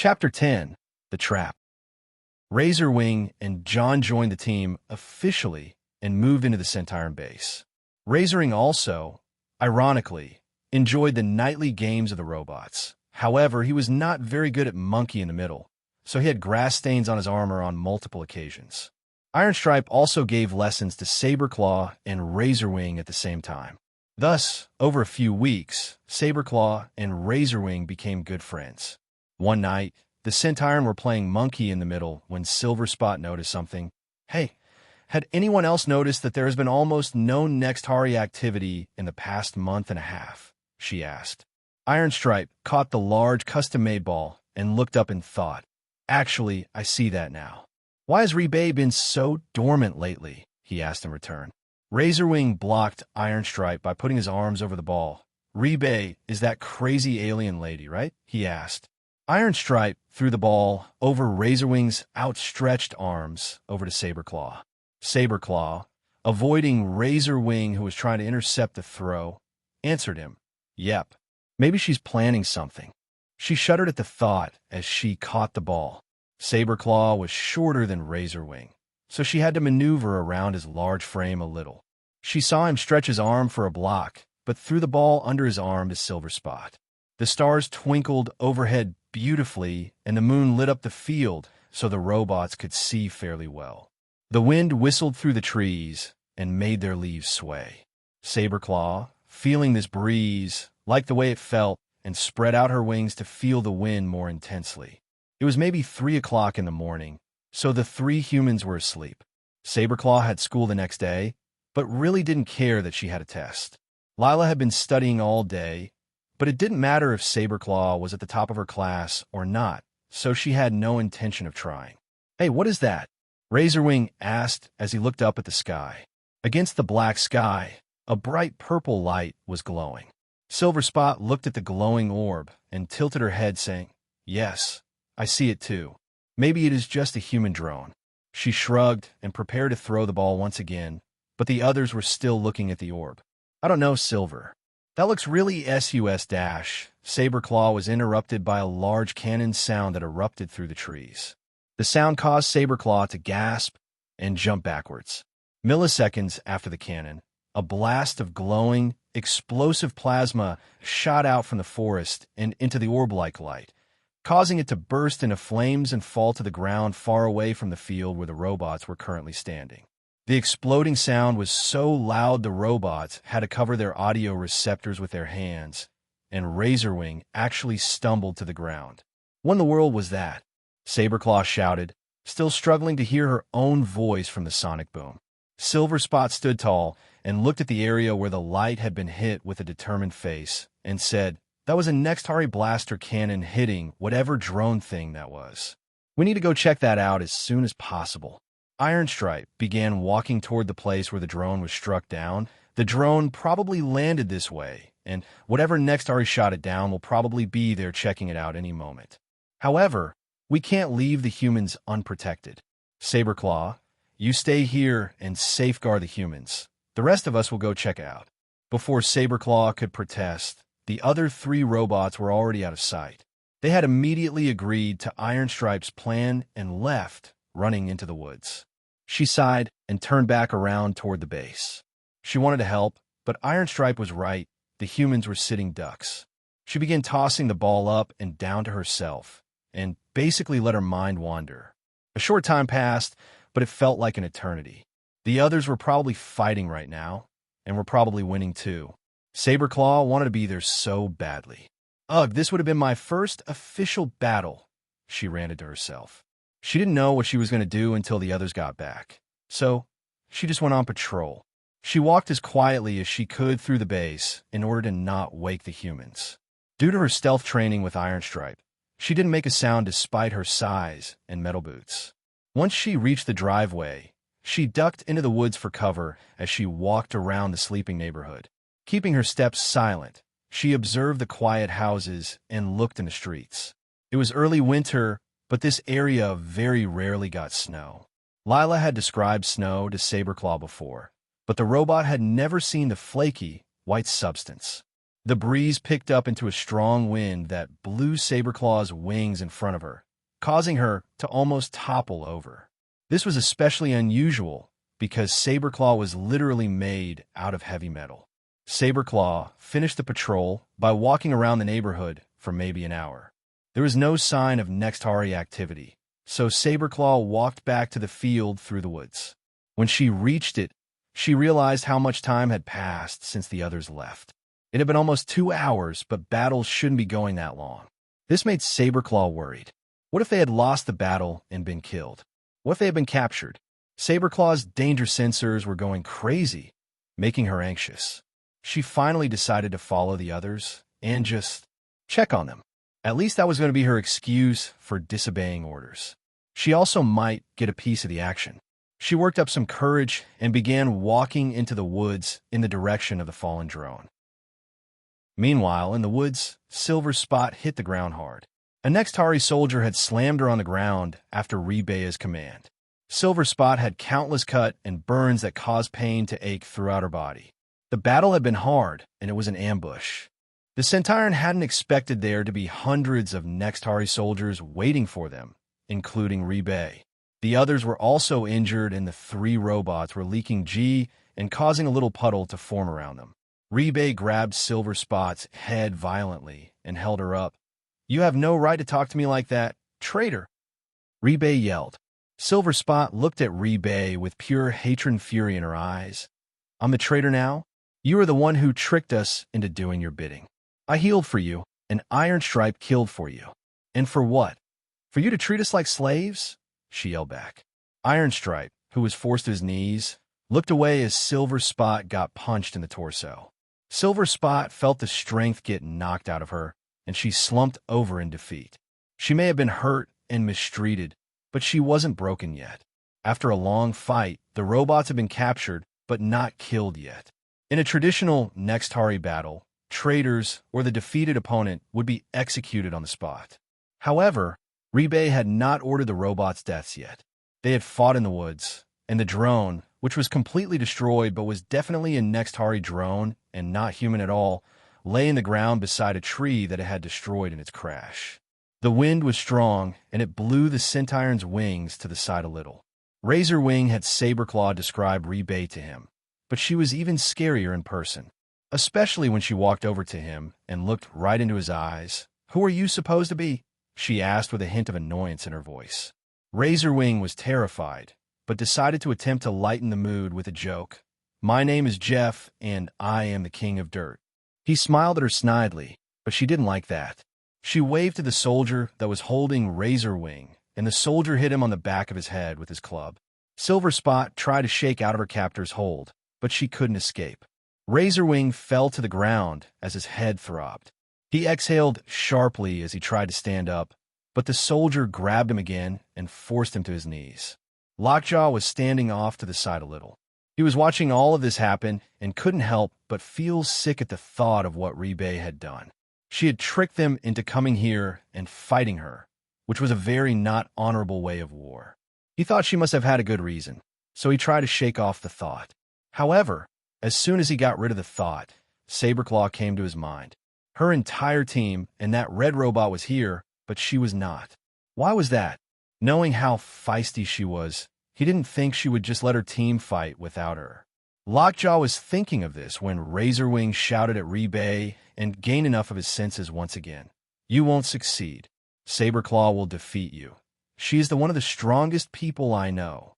Chapter 10. The Trap. Razorwing and John joined the team officially and moved into the Sentiron base. Razorwing also, ironically, enjoyed the nightly games of the robots. However, he was not very good at Monkey in the Middle, so he had grass stains on his armor on multiple occasions. Ironstripe also gave lessons to Saberclaw and Razorwing at the same time. Thus, over a few weeks, Saberclaw and Razorwing became good friends. One night, the Sentiron were playing Monkey in the Middle when Silverspot noticed something. "Hey, had anyone else noticed that there has been almost no Nextari activity in the past month and a half?" she asked. Ironstripe caught the large custom-made ball and looked up in thought. "Actually, I see that now." "Why has Rebay been so dormant lately?" he asked in return. Razorwing blocked Ironstripe by putting his arms over the ball. "Rebay is that crazy alien lady, right?" he asked. Ironstripe threw the ball over Razorwing's outstretched arms over to Saberclaw. Saberclaw, avoiding Razorwing who was trying to intercept the throw, answered him. "Yep, maybe she's planning something." She shuddered at the thought as she caught the ball. Saberclaw was shorter than Razorwing, so she had to maneuver around his large frame a little. She saw him stretch his arm for a block, but threw the ball under his arm to Silverspot. The stars twinkled overhead beautifully, and the moon lit up the field so the robots could see fairly well. The wind whistled through the trees and made their leaves sway. Saberclaw, feeling this breeze, liked the way it felt and spread out her wings to feel the wind more intensely. It was maybe 3 o'clock in the morning, so the 3 humans were asleep. Saberclaw had school the next day, but really didn't care that she had a test. Lila had been studying all day, but it didn't matter if Saberclaw was at the top of her class or not, so she had no intention of trying. "Hey, what is that?" Razorwing asked as he looked up at the sky. Against the black sky, a bright purple light was glowing. Silverspot looked at the glowing orb and tilted her head, saying, "Yes, I see it too. Maybe it is just a human drone." She shrugged and prepared to throw the ball once again, but the others were still looking at the orb. "I don't know, Silver. That looks really sus-. Saberclaw was interrupted by a large cannon sound that erupted through the trees. The sound caused Saberclaw to gasp and jump backwards. Milliseconds after the cannon, a blast of glowing, explosive plasma shot out from the forest and into the orb-like light, causing it to burst into flames and fall to the ground far away from the field where the robots were currently standing. The exploding sound was so loud the robots had to cover their audio receptors with their hands, and Razorwing actually stumbled to the ground. "What in the world was that?" Saberclaw shouted, still struggling to hear her own voice from the sonic boom. Silverspot stood tall and looked at the area where the light had been hit with a determined face and said, "That was a Nextari blaster cannon hitting whatever drone thing that was. We need to go check that out as soon as possible." Ironstripe began walking toward the place where the drone was struck down. The drone probably landed this way, and whatever Nextari shot it down will probably be there checking it out any moment. However, we can't leave the humans unprotected. Saberclaw, you stay here and safeguard the humans. The rest of us will go check it out. Before Saberclaw could protest, the other 3 robots were already out of sight. They had immediately agreed to Ironstripe's plan and left, running into the woods. She sighed and turned back around toward the base. She wanted to help, but Ironstripe was right. The humans were sitting ducks. She began tossing the ball up and down to herself, and basically let her mind wander. A short time passed, but it felt like an eternity. The others were probably fighting right now, and were probably winning too. Saberclaw wanted to be there so badly. "Ugh, this would have been my first official battle," she ranted to herself. She didn't know what she was going to do until the others got back, so she just went on patrol. She walked as quietly as she could through the base in order to not wake the humans. Due to her stealth training with Ironstripe, she didn't make a sound despite her size and metal boots. Once she reached the driveway, she ducked into the woods for cover as she walked around the sleeping neighborhood. Keeping her steps silent, she observed the quiet houses and looked in the streets. It was early winter, but this area very rarely got snow. Lila had described snow to Saberclaw before, but the robot had never seen the flaky, white substance. The breeze picked up into a strong wind that blew Saberclaw's wings in front of her, causing her to almost topple over. This was especially unusual because Saberclaw was literally made out of heavy metal. Saberclaw finished the patrol by walking around the neighborhood for maybe an hour. There was no sign of Nextari activity, so Saberclaw walked back to the field through the woods. When she reached it, she realized how much time had passed since the others left. It had been almost 2 hours, but battles shouldn't be going that long. This made Saberclaw worried. What if they had lost the battle and been killed? What if they had been captured? Saberclaw's danger sensors were going crazy, making her anxious. She finally decided to follow the others and just check on them. At least that was going to be her excuse for disobeying orders. She also might get a piece of the action. She worked up some courage and began walking into the woods in the direction of the fallen drone. Meanwhile, in the woods, Silver Spot hit the ground hard. A Nextari soldier had slammed her on the ground after Rebaya's command. Silver Spot had countless cuts and burns that caused pain to ache throughout her body. The battle had been hard, and it was an ambush. The Sentiron hadn't expected there to be hundreds of Nextari soldiers waiting for them, including Rebay. The others were also injured, and the 3 robots were leaking G and causing a little puddle to form around them. Rebay grabbed Silver Spot's head violently and held her up. "You have no right to talk to me like that, traitor!" Rebay yelled. Silver Spot looked at Rebay with pure hatred and fury in her eyes. "I'm the traitor now? You are the one who tricked us into doing your bidding. I healed for you, and Iron Stripe killed for you. And for what? For you to treat us like slaves?" she yelled back. Iron Stripe, who was forced to his knees, looked away as Silver Spot got punched in the torso. Silver Spot felt the strength get knocked out of her, and she slumped over in defeat. She may have been hurt and mistreated, but she wasn't broken yet. After a long fight, the robots had been captured, but not killed yet. In a traditional Nextari battle, traitors or the defeated opponent would be executed on the spot. However, Rebay had not ordered the robots' deaths yet. They had fought in the woods, and the drone, which was completely destroyed but was definitely a Nextari drone and not human at all, lay in the ground beside a tree that it had destroyed in its crash. The wind was strong, and it blew the Sentiron's wings to the side a little. Razorwing had Saberclaw describe Rebay to him, but she was even scarier in person, especially when she walked over to him and looked right into his eyes. "Who are you supposed to be?" she asked with a hint of annoyance in her voice. Razorwing was terrified, but decided to attempt to lighten the mood with a joke. "My name is Jeff, and I am the King of Dirt." He smiled at her snidely, but she didn't like that. She waved to the soldier that was holding Razorwing, and the soldier hit him on the back of his head with his club. Silver Spot tried to shake out of her captor's hold, but she couldn't escape. Razorwing fell to the ground as his head throbbed. He exhaled sharply as he tried to stand up, but the soldier grabbed him again and forced him to his knees. Lockjaw was standing off to the side a little. He was watching all of this happen and couldn't help but feel sick at the thought of what Rebay had done. She had tricked them into coming here and fighting her, which was a very not honorable way of war. He thought she must have had a good reason, so he tried to shake off the thought. However, as soon as he got rid of the thought, Saberclaw came to his mind. Her entire team and that red robot was here, but she was not. Why was that? Knowing how feisty she was, he didn't think she would just let her team fight without her. Lockjaw was thinking of this when Razorwing shouted at Rebay and gained enough of his senses once again. "You won't succeed. Saberclaw will defeat you. She is one of the strongest people I know."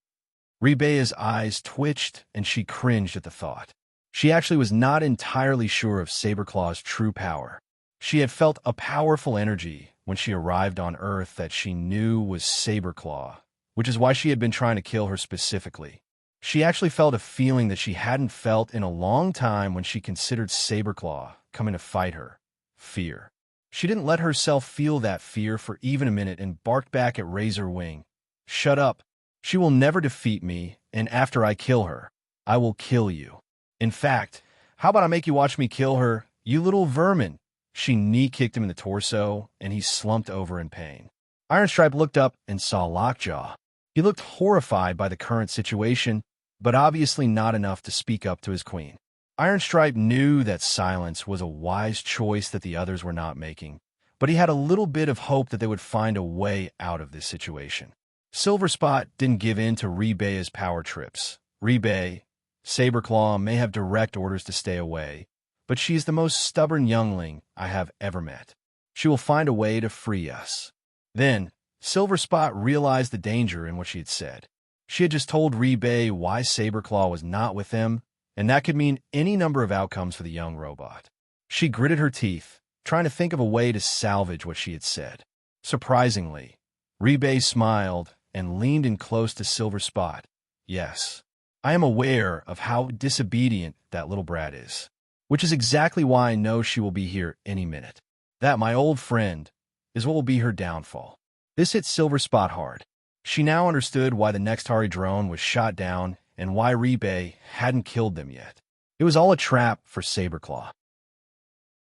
Rebaya's eyes twitched and she cringed at the thought. She actually was not entirely sure of Saberclaw's true power. She had felt a powerful energy when she arrived on Earth that she knew was Saberclaw, which is why she had been trying to kill her specifically. She actually felt a feeling that she hadn't felt in a long time when she considered Saberclaw coming to fight her. Fear. She didn't let herself feel that fear for even a minute and barked back at Razorwing. "Shut up. She will never defeat me, and after I kill her, I will kill you. In fact, how about I make you watch me kill her, you little vermin?" She knee-kicked him in the torso, and he slumped over in pain. Iron Stripe looked up and saw Lockjaw. He looked horrified by the current situation, but obviously not enough to speak up to his queen. Iron Stripe knew that silence was a wise choice that the others were not making, but he had a little bit of hope that they would find a way out of this situation. Silver Spot didn't give in to Rebay's power trips. Rebay, Saberclaw may have direct orders to stay away, but she is the most stubborn youngling I have ever met. She will find a way to free us. Then, Silver Spot realized the danger in what she had said. She had just told Rebay why Saberclaw was not with them, and that could mean any number of outcomes for the young robot. She gritted her teeth, trying to think of a way to salvage what she had said. Surprisingly, Rebay smiled and leaned in close to Silver Spot. Yes, I am aware of how disobedient that little brat is, which is exactly why I know she will be here any minute. That, my old friend, is what will be her downfall. This hit Silver Spot hard. She now understood why the next Hari drone was shot down and why Rebay hadn't killed them yet. It was all a trap for Saberclaw.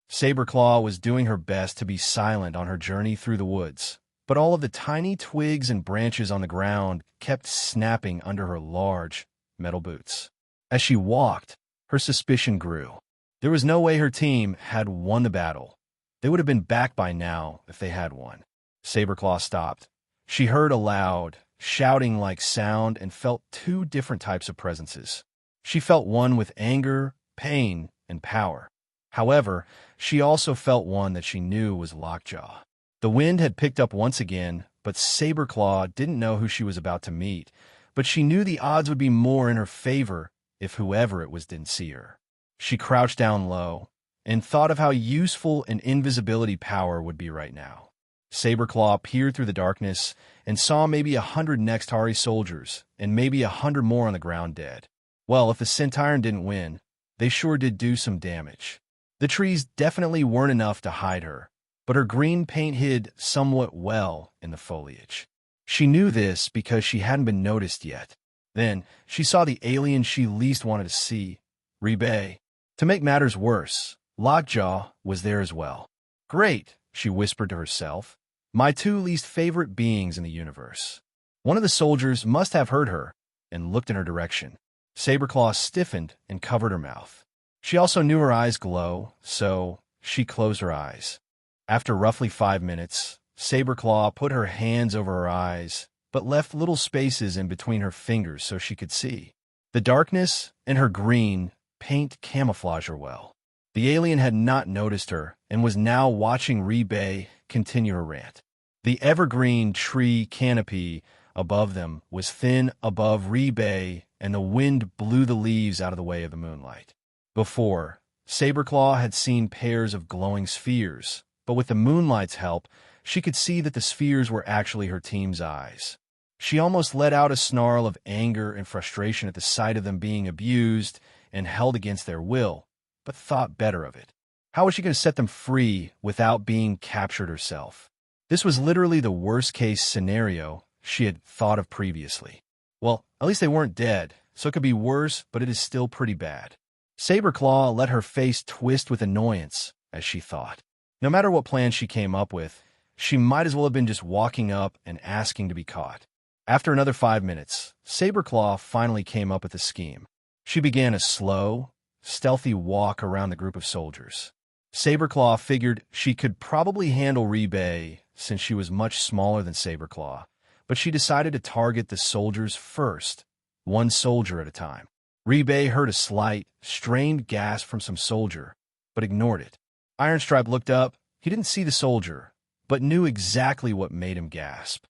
Saberclaw was doing her best to be silent on her journey through the woods, but all of the tiny twigs and branches on the ground kept snapping under her large metal boots. As she walked, her suspicion grew. There was no way her team had won the battle. They would have been back by now if they had won. Saberclaw stopped. She heard a loud, shouting-like sound and felt two different types of presences. She felt one with anger, pain, and power. However, she also felt one that she knew was Lockjaw. The wind had picked up once again, but Saberclaw didn't know who she was about to meet, but she knew the odds would be more in her favor if whoever it was didn't see her. She crouched down low and thought of how useful an invisibility power would be right now. Saberclaw peered through the darkness and saw maybe 100 next Hari soldiers and maybe 100 more on the ground dead. Well, if the Sentiron didn't win, they sure did do some damage. The trees definitely weren't enough to hide her, but her green paint hid somewhat well in the foliage. She knew this because she hadn't been noticed yet. Then, she saw the alien she least wanted to see, Rebay. To make matters worse, Lockjaw was there as well. Great, she whispered to herself. My two least favorite beings in the universe. One of the soldiers must have heard her and looked in her direction. Saberclaw stiffened and covered her mouth. She also knew her eyes glow, so she closed her eyes. After roughly 5 minutes, Saberclaw put her hands over her eyes, but left little spaces in between her fingers so she could see. The darkness and her green paint camouflaged her well. The alien had not noticed her and was now watching Rebay continue her rant. The evergreen tree canopy above them was thin above Rebay, and the wind blew the leaves out of the way of the moonlight. Before, Saberclaw had seen pairs of glowing spheres, but with the moonlight's help, she could see that the spheres were actually her team's eyes. She almost let out a snarl of anger and frustration at the sight of them being abused and held against their will, but thought better of it. How was she going to set them free without being captured herself? This was literally the worst-case scenario she had thought of previously. Well, at least they weren't dead, so it could be worse, but it is still pretty bad. Saberclaw let her face twist with annoyance as she thought. No matter what plan she came up with, she might as well have been just walking up and asking to be caught. After another 5 minutes, Saberclaw finally came up with a scheme. She began a slow, stealthy walk around the group of soldiers. Saberclaw figured she could probably handle Rebay since she was much smaller than Saberclaw, but she decided to target the soldiers first, one soldier at a time. Rebay heard a slight, strained gasp from some soldier, but ignored it. Ironstripe looked up. He didn't see the soldier, but knew exactly what made him gasp.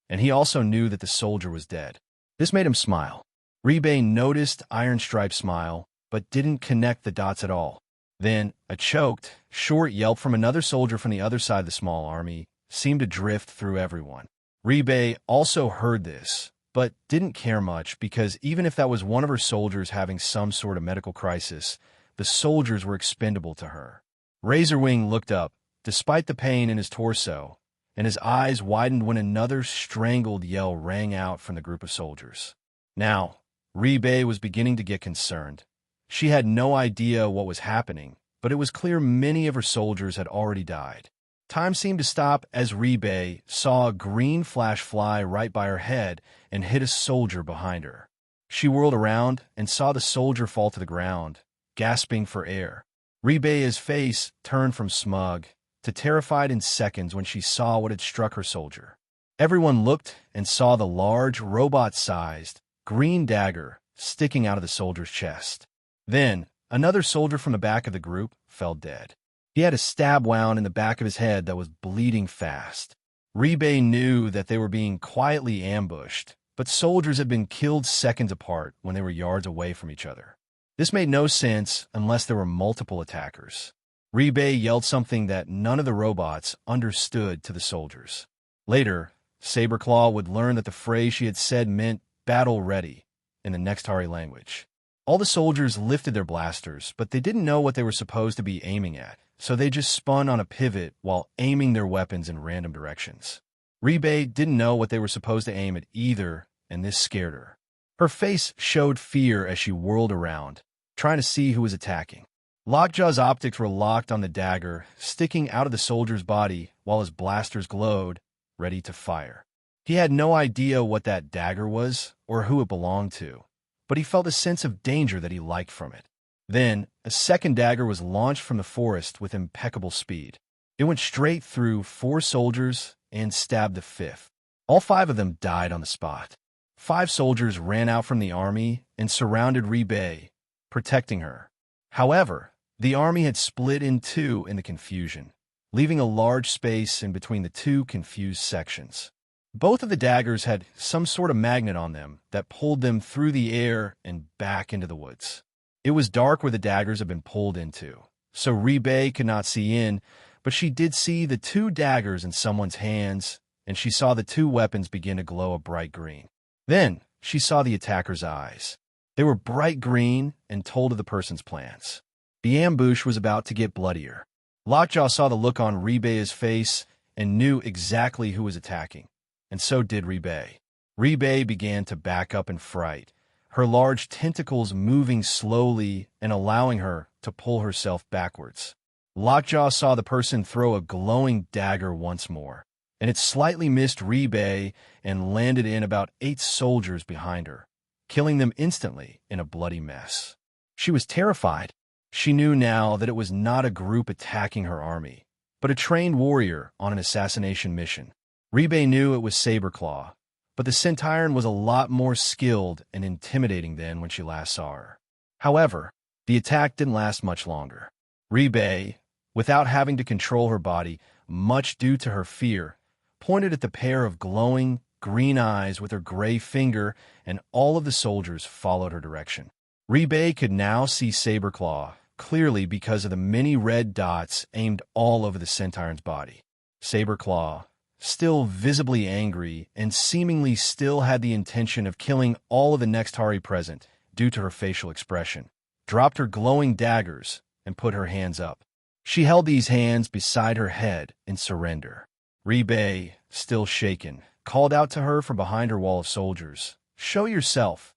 And he also knew that the soldier was dead. This made him smile. Rebay noticed Ironstripe's smile, but didn't connect the dots at all. Then, a choked, short yelp from another soldier from the other side of the small army seemed to drift through everyone. Rebay also heard this, but didn't care much because even if that was one of her soldiers having some sort of medical crisis, the soldiers were expendable to her. Razorwing looked up, despite the pain in his torso, and his eyes widened when another strangled yell rang out from the group of soldiers. Now, Rebay was beginning to get concerned. She had no idea what was happening, but it was clear many of her soldiers had already died. Time seemed to stop as Rebay saw a green flash fly right by her head and hit a soldier behind her. She whirled around and saw the soldier fall to the ground, gasping for air. Ribea's face turned from smug to terrified in seconds when she saw what had struck her soldier. Everyone looked and saw the large, robot-sized, green dagger sticking out of the soldier's chest. Then, another soldier from the back of the group fell dead. He had a stab wound in the back of his head that was bleeding fast. Ribe knew that they were being quietly ambushed, but soldiers had been killed seconds apart when they were yards away from each other. This made no sense unless there were multiple attackers. Ribe yelled something that none of the robots understood to the soldiers. Later, Saberclaw would learn that the phrase she had said meant battle ready in the Nextari language. All the soldiers lifted their blasters, but they didn't know what they were supposed to be aiming at, so they just spun on a pivot while aiming their weapons in random directions. Ribe didn't know what they were supposed to aim at either, and this scared her. Her face showed fear as she whirled around, trying to see who was attacking. Lockjaw's optics were locked on the dagger, sticking out of the soldier's body while his blasters glowed, ready to fire. He had no idea what that dagger was or who it belonged to, but he felt a sense of danger that he liked from it. Then, a second dagger was launched from the forest with impeccable speed. It went straight through 4 soldiers and stabbed the 5th. All 5 of them died on the spot. 5 soldiers ran out from the army and surrounded Ribe, protecting her. However, the army had split in 2 in the confusion, leaving a large space in between the 2 confused sections. Both of the daggers had some sort of magnet on them that pulled them through the air and back into the woods. It was dark where the daggers had been pulled into, so Ribe could not see in, but she did see the 2 daggers in someone's hands, and she saw the 2 weapons begin to glow a bright green. Then, she saw the attacker's eyes. They were bright green and told of the person's plans. The ambush was about to get bloodier. Lockjaw saw the look on Ribe's face and knew exactly who was attacking, and so did Ribe. Ribe began to back up in fright, her large tentacles moving slowly and allowing her to pull herself backwards. Lockjaw saw the person throw a glowing dagger once more, and it slightly missed Ribe and landed in about 8 soldiers behind her, killing them instantly in a bloody mess. She was terrified. She knew now that it was not a group attacking her army, but a trained warrior on an assassination mission. Ribe knew it was Saberclaw, but the Sentiron was a lot more skilled and intimidating than when she last saw her. However, the attack didn't last much longer. Ribe, without having to control her body, much due to her fear, pointed at the pair of glowing, green eyes with her gray finger, and all of the soldiers followed her direction. Ribe could now see Saberclaw clearly because of the many red dots aimed all over the Sentiron's body. Saberclaw, still visibly angry and seemingly still had the intention of killing all of the Nextari present due to her facial expression, dropped her glowing daggers and put her hands up. She held these hands beside her head in surrender. Ribe, still shaken, called out to her from behind her wall of soldiers, "Show yourself."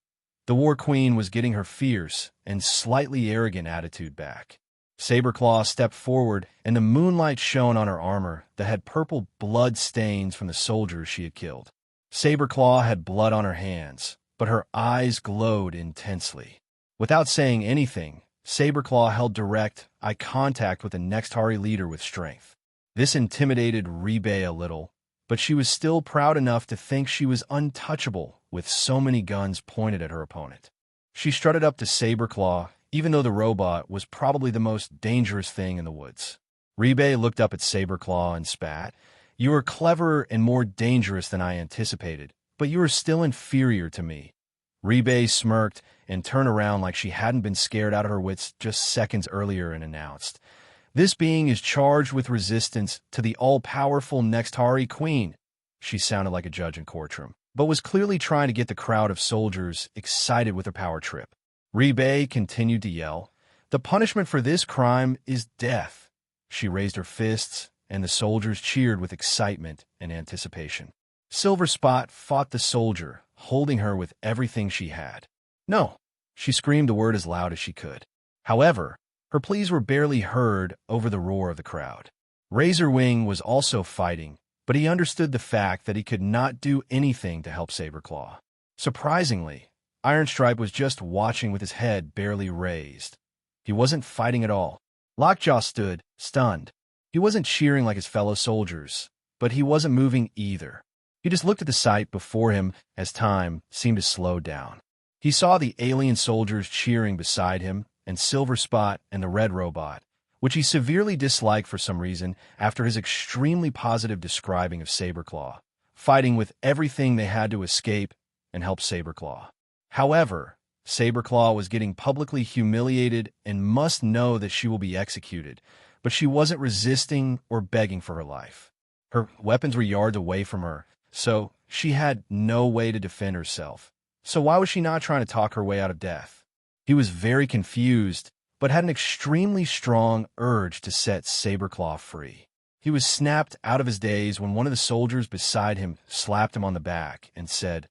The War Queen was getting her fierce and slightly arrogant attitude back. Saberclaw stepped forward, and the moonlight shone on her armor that had purple blood stains from the soldiers she had killed. Saberclaw had blood on her hands, but her eyes glowed intensely. Without saying anything, Saberclaw held direct eye contact with the Nextari leader with strength. This intimidated Ribe a little, but she was still proud enough to think she was untouchable with so many guns pointed at her opponent. She strutted up to Saberclaw, even though the robot was probably the most dangerous thing in the woods. Ribe looked up at Saberclaw and spat. "You are cleverer and more dangerous than I anticipated, but you are still inferior to me." Ribe smirked and turned around like she hadn't been scared out of her wits just seconds earlier and announced, "This being is charged with resistance to the all-powerful Nextari Queen." She sounded like a judge in courtroom, but was clearly trying to get the crowd of soldiers excited with her power trip. Ribe continued to yell, "The punishment for this crime is death." She raised her fists, and the soldiers cheered with excitement and anticipation. Silver Spot fought the soldier, holding her with everything she had. "No!" She screamed the word as loud as she could. However, her pleas were barely heard over the roar of the crowd. Razorwing was also fighting, but he understood the fact that he could not do anything to help Saberclaw. Surprisingly, Ironstripe was just watching with his head barely raised. He wasn't fighting at all. Lockjaw stood, stunned. He wasn't cheering like his fellow soldiers, but he wasn't moving either. He just looked at the sight before him as time seemed to slow down. He saw the alien soldiers cheering beside him, and Silver Spot and the Red Robot, which he severely disliked for some reason after his extremely positive describing of Saberclaw, fighting with everything they had to escape and help Saberclaw. However, Saberclaw was getting publicly humiliated and must know that she will be executed, but she wasn't resisting or begging for her life. Her weapons were yards away from her, so she had no way to defend herself. So why was she not trying to talk her way out of death? He was very confused, but had an extremely strong urge to set Saberclaw free. He was snapped out of his daze when one of the soldiers beside him slapped him on the back and said,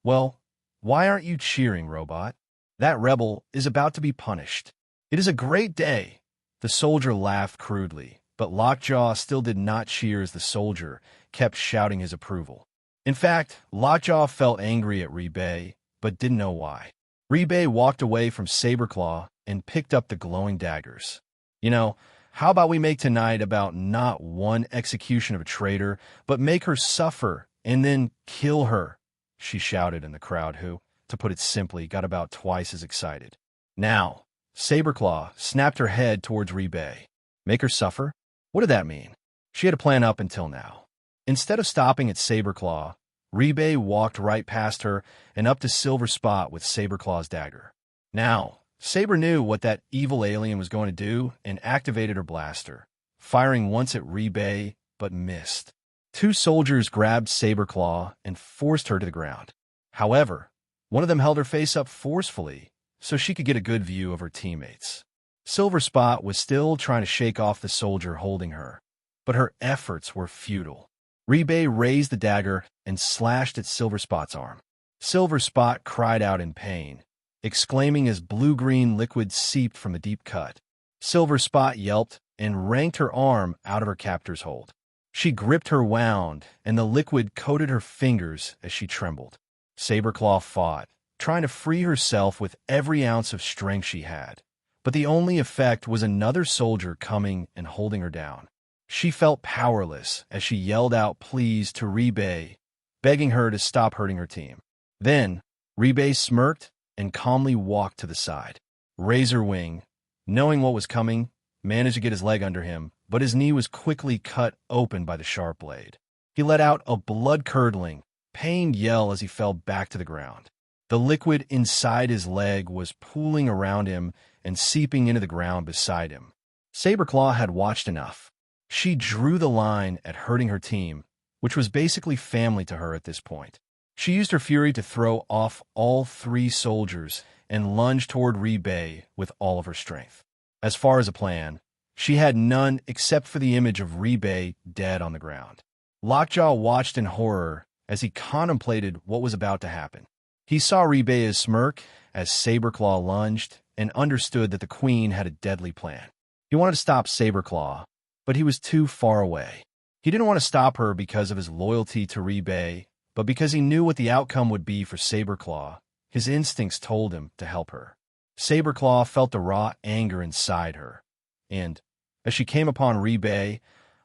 "Well, why aren't you cheering, Robot? That rebel is about to be punished. It is a great day." The soldier laughed crudely, but Lockjaw still did not cheer as the soldier kept shouting his approval. In fact, Lockjaw felt angry at Rebay, but didn't know why. Rebay walked away from Saberclaw and picked up the glowing daggers. How about we make tonight about not one execution of a traitor, but make her suffer and then kill her, she shouted in the crowd who, to put it simply, got about twice as excited. Now, Saberclaw snapped her head towards Rebay. Make her suffer? What did that mean? She had a plan up until now. Instead of stopping at Saberclaw, Rebay walked right past her and up to Silver Spot with Saberclaw's dagger. Now, Saber knew what that evil alien was going to do and activated her blaster, firing once at Rebay, but missed. Two soldiers grabbed Saberclaw and forced her to the ground. However, one of them held her face up forcefully so she could get a good view of her teammates. Silver Spot was still trying to shake off the soldier holding her, but her efforts were futile. Rebay raised the dagger and slashed at Silver Spot's arm. Silver Spot cried out in pain, exclaiming as blue-green liquid seeped from the deep cut. Silver Spot yelped and yanked her arm out of her captor's hold. She gripped her wound, and the liquid coated her fingers as she trembled. Saberclaw fought, trying to free herself with every ounce of strength she had, but the only effect was another soldier coming and holding her down. She felt powerless as she yelled out pleas to Rebay, begging her to stop hurting her team. Then, Rebay smirked and calmly walked to the side. Razorwing, knowing what was coming, managed to get his leg under him, but his knee was quickly cut open by the sharp blade. He let out a blood-curdling, pained yell as he fell back to the ground. The liquid inside his leg was pooling around him and seeping into the ground beside him. Saberclaw had watched enough. She drew the line at hurting her team, which was basically family to her at this point. She used her fury to throw off all three soldiers and lunged toward Rebay with all of her strength. As far as a plan, she had none except for the image of Rebay dead on the ground. Lockjaw watched in horror as he contemplated what was about to happen. He saw Rebay's smirk as Saberclaw lunged and understood that the Queen had a deadly plan. He wanted to stop Saberclaw, but he was too far away. He didn't want to stop her because of his loyalty to Rebay, but because he knew what the outcome would be for Saberclaw. His instincts told him to help her. Saberclaw felt the raw anger inside her, and as she came upon Rebay,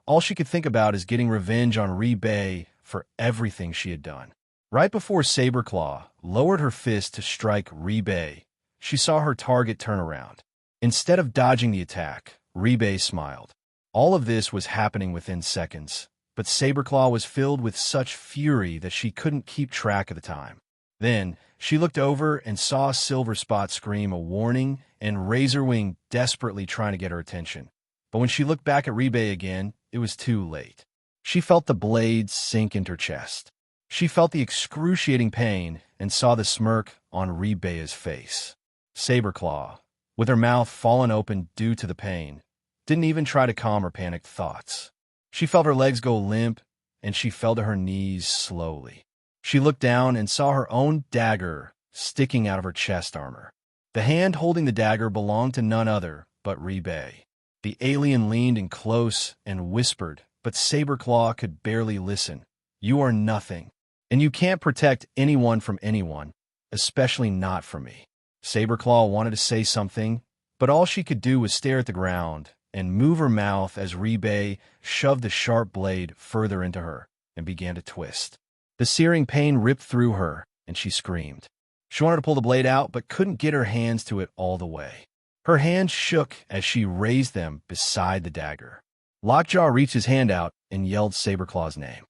all she could think about is getting revenge on Rebay for everything she had done. Right before Saberclaw lowered her fist to strike Rebay, she saw her target turn around. Instead of dodging the attack, Rebay smiled. All of this was happening within seconds, but Saberclaw was filled with such fury that she couldn't keep track of the time. Then, she looked over and saw Silver Spot scream a warning and Razorwing desperately trying to get her attention. But when she looked back at Rebay again, it was too late. She felt the blades sink into her chest. She felt the excruciating pain and saw the smirk on Rebay's face. Saberclaw, with her mouth fallen open due to the pain, didn't even try to calm her panicked thoughts. She felt her legs go limp, and she fell to her knees slowly. She looked down and saw her own dagger sticking out of her chest armor. The hand holding the dagger belonged to none other but Rebay. The alien leaned in close and whispered, but Saberclaw could barely listen. "You are nothing, and you can't protect anyone from anyone, especially not from me." Saberclaw wanted to say something, But all she could do was stare at the ground and move her mouth as Rebay shoved the sharp blade further into her and began to twist. The searing pain ripped through her, and she screamed. She wanted to pull the blade out, but couldn't get her hands to it all the way. Her hands shook as she raised them beside the dagger. Lockjaw reached his hand out and yelled Saberclaw's name.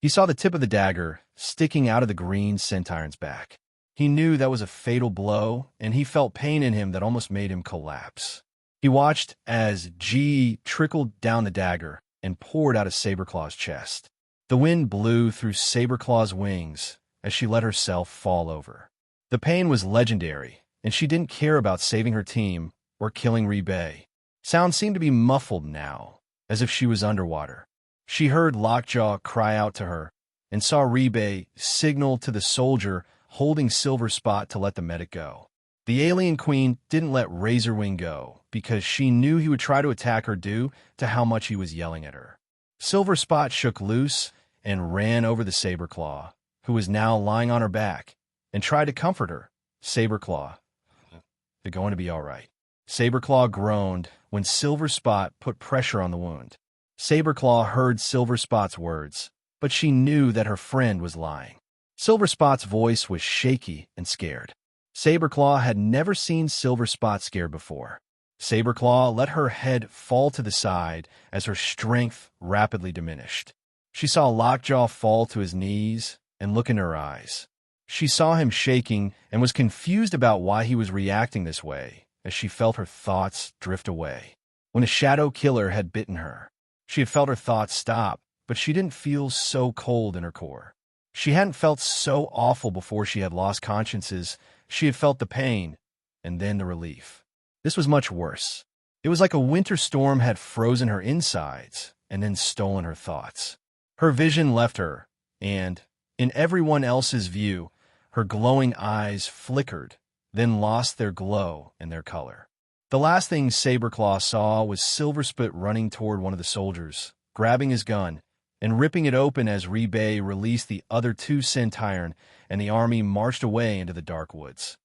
He saw the tip of the dagger sticking out of the green Sentiron's back. He knew that was a fatal blow, and he felt pain in him that almost made him collapse. He watched as G trickled down the dagger and poured out of Saberclaw's chest. The wind blew through Saberclaw's wings as she let herself fall over. The pain was legendary, and she didn't care about saving her team or killing Rebay. Sound seemed to be muffled now, as if she was underwater. She heard Lockjaw cry out to her and saw Rebay signal to the soldier holding Silver Spot to let the medic go. The alien queen didn't let Razorwing go because she knew he would try to attack her due to how much he was yelling at her. Silver Spot shook loose and ran over the Saberclaw, who was now lying on her back, and tried to comfort her. Saberclaw, they're going to be all right. Saberclaw groaned when Silver Spot put pressure on the wound. Saberclaw heard Silver Spot's words, but she knew that her friend was lying. Silver Spot's voice was shaky and scared. Saberclaw had never seen Silver Spot scared before. Saberclaw let her head fall to the side as her strength rapidly diminished. She saw Lockjaw fall to his knees and look in her eyes. She saw him shaking and was confused about why he was reacting this way as she felt her thoughts drift away. When a shadow killer had bitten her, she had felt her thoughts stop, but she didn't feel so cold in her core. She hadn't felt so awful before she had lost consciences. She had felt the pain and then the relief. This was much worse. It was like a winter storm had frozen her insides and then stolen her thoughts. Her vision left her, and, in everyone else's view, her glowing eyes flickered, then lost their glow and their color. The last thing Saberclaw saw was Silverspit running toward one of the soldiers, grabbing his gun, and ripping it open as Rebay released the other two Sentiron, and the army marched away into the dark woods.